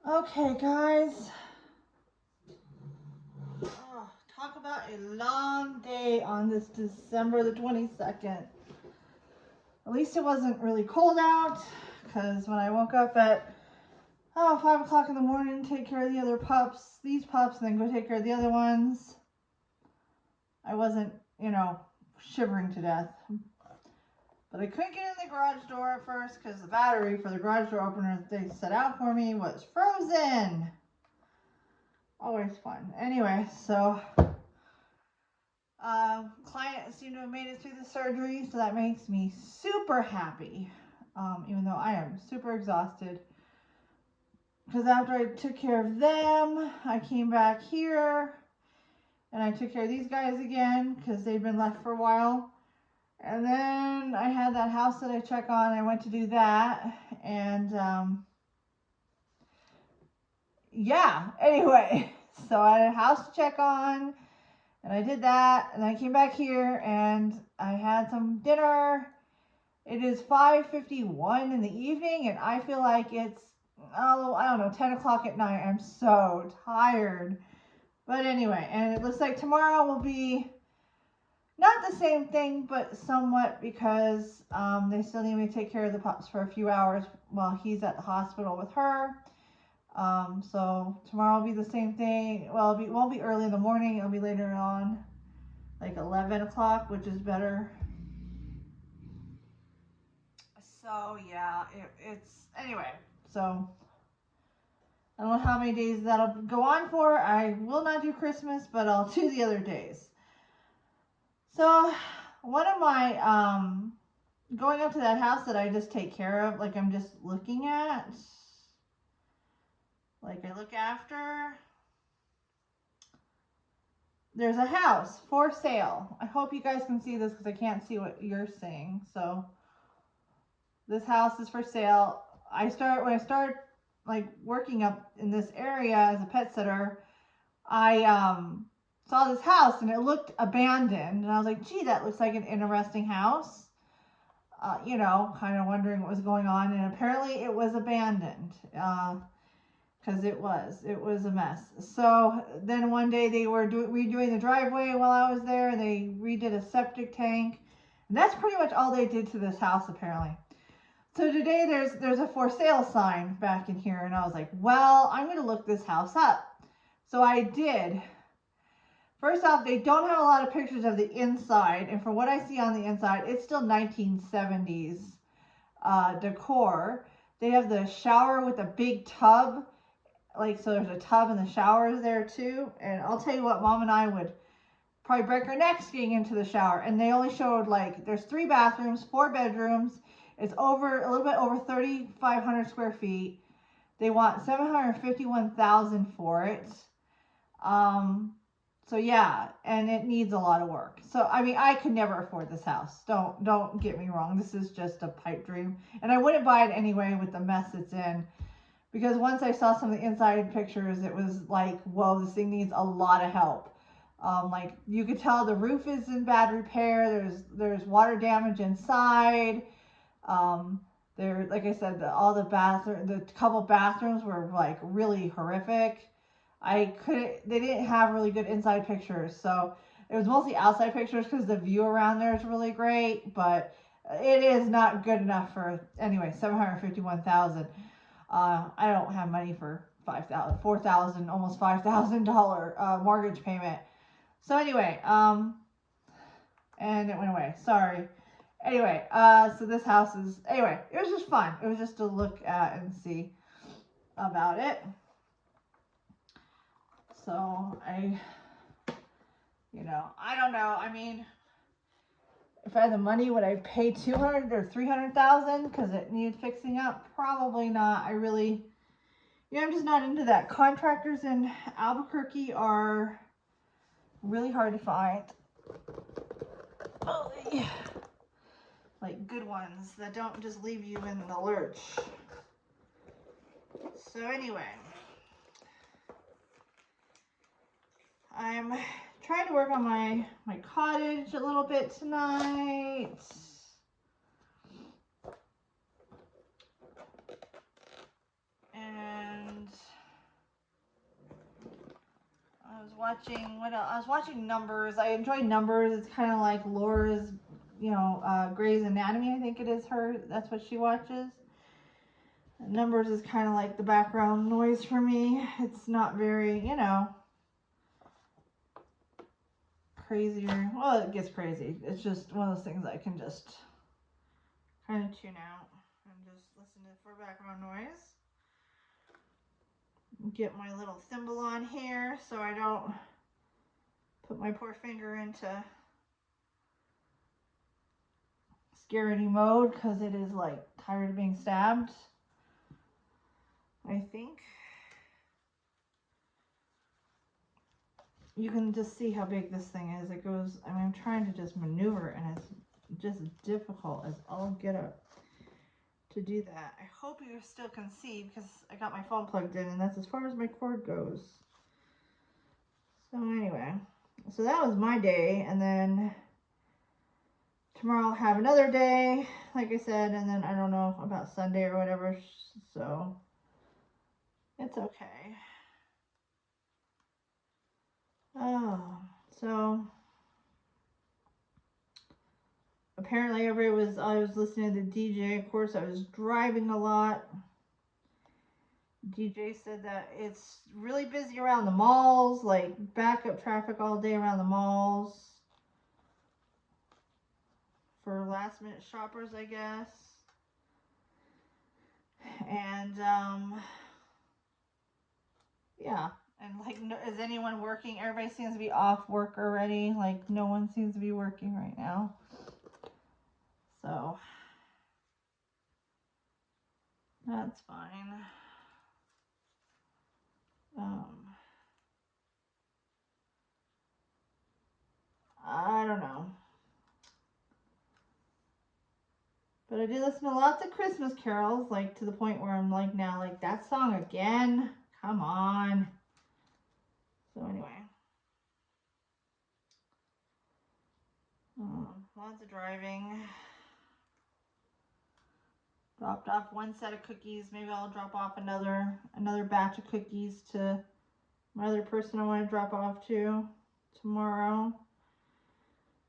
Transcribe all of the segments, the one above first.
Okay, guys. Oh, talk about a long day on this December the 22nd. At least it wasn't really cold out, because when I woke up at 5 o'clock in the morning to take care of the other pups, these pups, and then go take care of the other ones, I wasn't, shivering to death. But I couldn't get in the garage door at first because the battery for the garage door opener that they set out for me was frozen. Always fun. Anyway, so client seemed to have made it through the surgery, so that makes me super happy, even though I am super exhausted. Because after I took care of them, I came back here and I took care of these guys again because they'd been left for a while. And then I had that house that I check on. I went to do that. And yeah, anyway, so I had a house to check on. And I did that. And I came back here and I had some dinner. It is 5:51 in the evening. And I feel like it's, I don't know, 10 o'clock at night. I'm so tired. But anyway, and it looks like tomorrow will be not the same thing, but somewhat, because they still need me to take care of the pups for a few hours while he's at the hospital with her. So tomorrow will be the same thing. Well, it won't be early in the morning. It'll be later on, like 11 o'clock, which is better. So yeah, it's anyway. So I don't know how many days that'll go on for. I will not do Christmas, but I'll do the other days. So one of my going up to that house that I just take care of, like I'm just looking at, like I look after, there's a house for sale. I hope you guys can see this because I can't see what you're seeing. So this house is for sale. When I started like working up in this area as a pet sitter, I saw this house and it looked abandoned, and I was like, gee, that looks like an interesting house. Kind of wondering what was going on, and apparently it was abandoned, because it was a mess. So then one day they were redoing the driveway while I was there, and they redid a septic tank, and that's pretty much all they did to this house apparently. So today there's a for sale sign back in here, and I was like, well, I'm going to look this house up. So I did. First off, they don't have a lot of pictures of the inside, and from what I see on the inside, it's still 1970s decor. They have the shower with a big tub, so there's a tub and the showers there too. And I'll tell you what, Mom and I would probably break our necks getting into the shower. And they only showed there's 3 bathrooms, 4 bedrooms. It's a little bit over 3,500 square feet. They want $751,000 for it. So yeah, and it needs a lot of work. So I mean, I could never afford this house. Don't get me wrong. This is just a pipe dream, and I wouldn't buy it anyway with the mess it's in. Because once I saw some of the inside pictures, it was like, whoa, this thing needs a lot of help. You could tell the roof is in bad repair. There's water damage inside. Like I said, the couple bathrooms were like really horrific. They didn't have really good inside pictures, so it was mostly outside pictures because the view around there is really great, but it is not good enough for, anyway, $751,000. I don't have money for $5,000, $4,000, almost $5,000 mortgage payment. So anyway, and it went away. Sorry. Anyway, so this house is, anyway, it was just fun. It was just to look at and see about it. So I don't know. I mean, if I had the money, would I pay $200,000 or $300,000 because it needed fixing up? Probably not. I'm just not into that. Contractors in Albuquerque are really hard to find. Like good ones that don't just leave you in the lurch. So anyway, I'm trying to work on my cottage a little bit tonight. And was watching, what else? I was watching Numbers. I enjoy Numbers. It's kind of like Laura's, you know, Grey's Anatomy, I think it is her. That's what she watches. Numbers is kind of like the background noise for me. It's not very, you know, crazier. Well, it gets crazy. It's just one of those things I can just kind of tune out and just listen to for background noise. Get my little thimble on here so I don't put my poor finger into scaredy mode because it is like tired of being stabbed, I think. You can just see how big this thing is. It goes, I mean, I'm trying to just maneuver and it's just difficult as all get up to do that. I hope you still can see because I got my phone plugged in and that's as far as my cord goes. So anyway, so that was my day, and then tomorrow I'll have another day, like I said, and then I don't know about Sunday or whatever, so it's okay. Oh, so apparently I was listening to DJ. Of course, I was driving a lot. DJ said that it's really busy around the malls, like backup traffic all day around the malls for last minute shoppers, I guess. And yeah, and like, is anyone working? Everybody seems to be off work already. Like, no one seems to be working right now. So that's fine. I don't know. But I do listen to lots of Christmas carols, like to the point where I'm like now, like, that song again? Come on. So anyway. Lots of driving. Dropped off one set of cookies. Maybe I'll drop off another batch of cookies to my other person I want to drop off to tomorrow.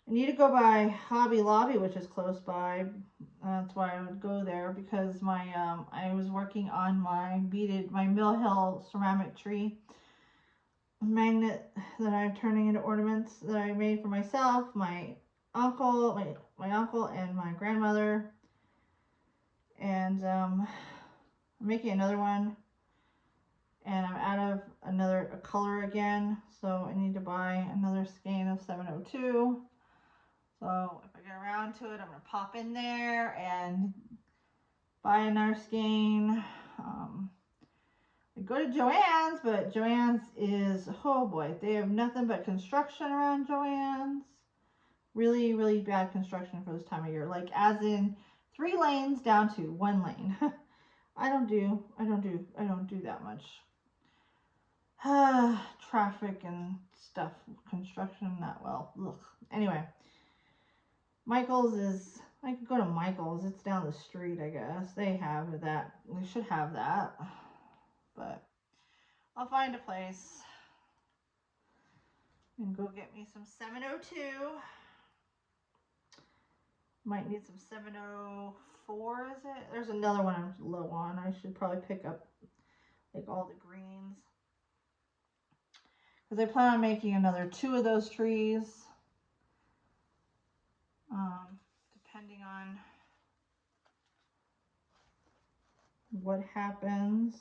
I need to go by Hobby Lobby, which is close by. That's why I would go there, because my I was working on my Mill Hill ceramic tree magnet that I'm turning into ornaments that I made for myself, my uncle, my uncle and my grandmother, and I'm making another one, and I'm out of a color again, so I need to buy another skein of 702. So if I get around to it, I'm gonna pop in there and buy another skein. I go to Joann's, but Joann's is, oh boy, they have nothing but construction around Joann's. Really, really bad construction for this time of year. Like, as in 3 lanes down to 1 lane. I don't do that much traffic and stuff, construction, not well. Ugh. Anyway, Michael's is, I could go to Michael's. It's down the street, I guess. They have that. They should have that. But I'll find a place and go get me some 702. Might need some 704, is it? There's another one I'm low on. I should probably pick up like all the greens, because I plan on making another 2 of those trees. Depending on what happens.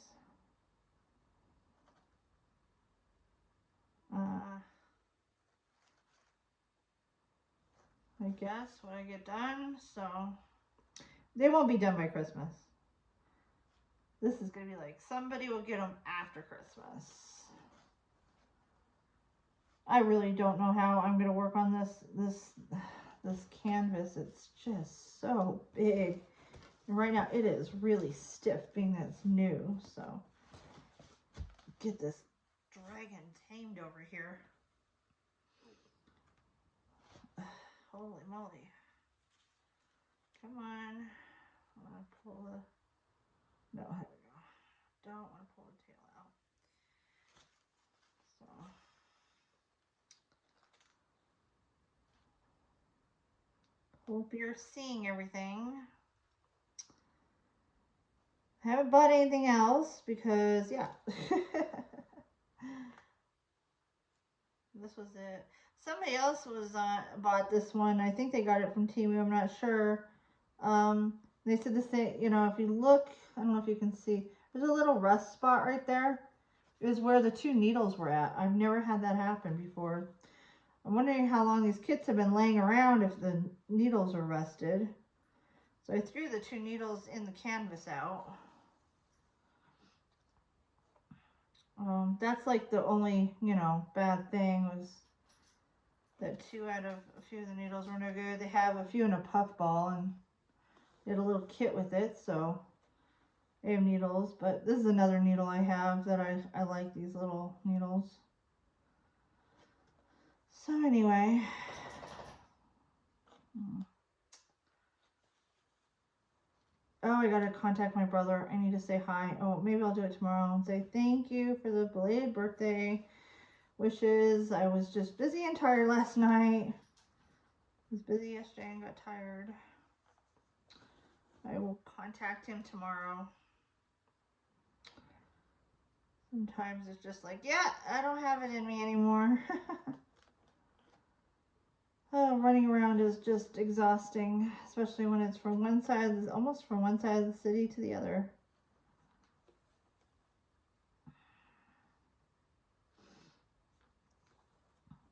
I guess when I get done, so they won't be done by Christmas. This is gonna be like, somebody will get them after Christmas. I really don't know how I'm gonna work on this canvas. It's just so big. And right now it is really stiff, being that it's new. So get this dragon tamed over here. Holy moly. Come on. I want to pull the, no, here we go. Don't want to pull the tail out. So Hope you're seeing everything. I haven't bought anything else because, yeah. This was it. Somebody else was bought this one. I think they got it from Temu. I'm not sure. They said the same. You know, if you look, I don't know if you can see. There's a little rust spot right there. It was where the 2 needles were at. I've never had that happen before. I'm wondering how long these kits have been laying around if the needles are rusted. So I threw the 2 needles in the canvas out. That's like the only, you know, bad thing was that 2 out of a few of the needles were no good. They have a few in a puff ball and they had a little kit with it, so they have needles. But this is another needle I have that I like these little needles. So anyway. Oh, I gotta contact my brother. I need to say hi. Oh, maybe I'll do it tomorrow and say thank you for the belated birthday wishes. I was just busy and tired last night. I was busy yesterday and got tired. I will contact him tomorrow. Sometimes it's just like, yeah, I don't have it in me anymore. Oh, running around is just exhausting, especially when it's from one side, almost from one side of the city to the other.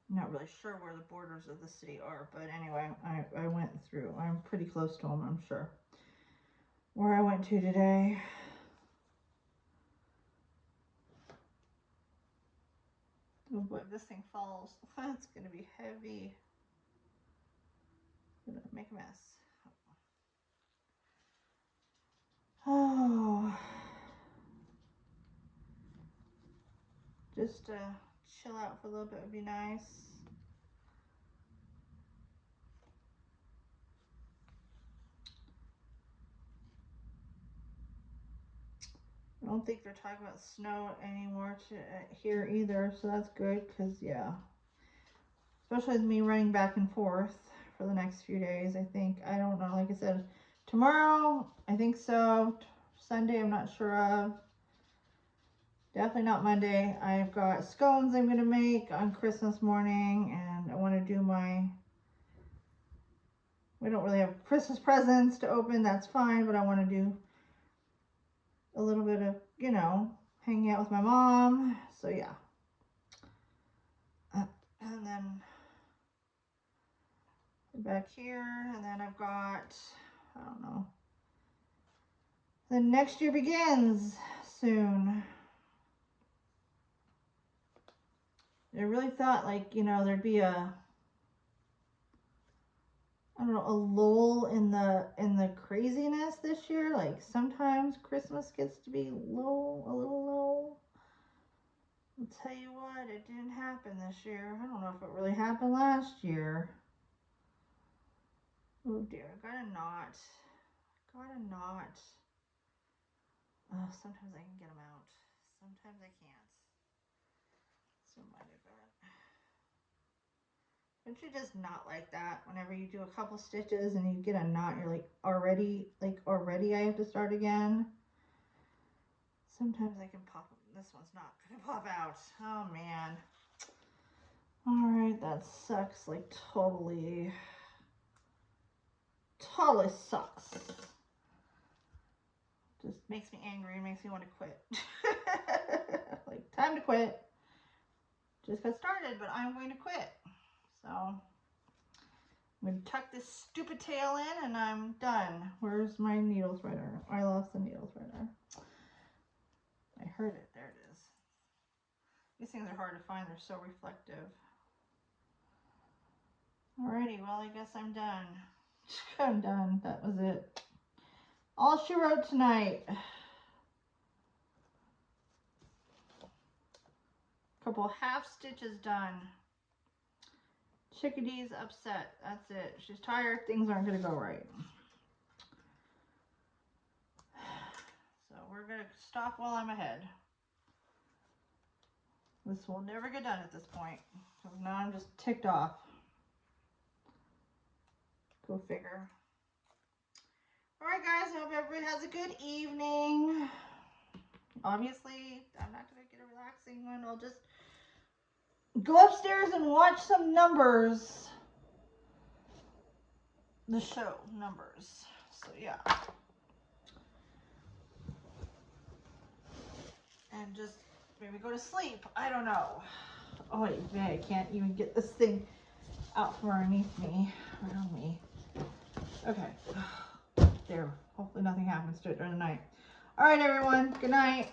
I'm not really sure where the borders of the city are, but anyway, I went through. I'm pretty close to them, I'm sure. Where I went to today. Oh boy, if this thing falls, it's going to be heavy. I'm going to make a mess. Oh. Just chill out for a little bit would be nice. I don't think they're talking about snow anymore here either, so that's good because, yeah. Especially with me running back and forth for the next few days, I think. I don't know, like I said, tomorrow, I think so. Sunday, I'm not sure of. Definitely not Monday. I've got scones I'm going to make on Christmas morning, and I want to do my... We don't really have Christmas presents to open, that's fine, but I want to do a little bit of, you know, hanging out with my mom. So yeah. And then back here, and then I've got, I don't know, the next year begins soon. I really thought, like, you know, there'd be a, I don't know, a lull in the craziness this year. Like sometimes Christmas gets to be low, a little low. I'll tell you what, it didn't happen this year. I don't know if it really happened last year. Oh dear, I got a knot. Oh, sometimes I can get them out. Sometimes I can't. So might have been. Don't you just not like that? Whenever you do a couple stitches and you get a knot, you're like, already I have to start again. Sometimes I can pop, this one's not gonna pop out. Oh man. Alright, that sucks, like totally sucks. Just makes me angry, makes me want to quit. Like, time to quit. Just got started, but I'm going to quit. So, I'm going to tuck this stupid tail in and I'm done. Where's my needle threader? I lost the needle threader. I heard it. There it is. These things are hard to find. They're so reflective. Alrighty, well, I guess I'm done. I'm done. That was it. All she wrote tonight. Couple half stitches done. Chickadee's upset. That's it. She's tired. Things aren't going to go right. So we're going to stop while I'm ahead. This will never get done at this point. So now I'm just ticked off. Go figure. All right, guys. I hope everybody has a good evening. Obviously, I'm not going to get a relaxing one. I'll just go upstairs and watch some Numbers. The show, Numbers. So, yeah. And just maybe go to sleep. I don't know. Oh, wait, I can't even get this thing out from underneath me. Around me. Okay. There. Hopefully nothing happens to it during the night. All right, everyone. Good night.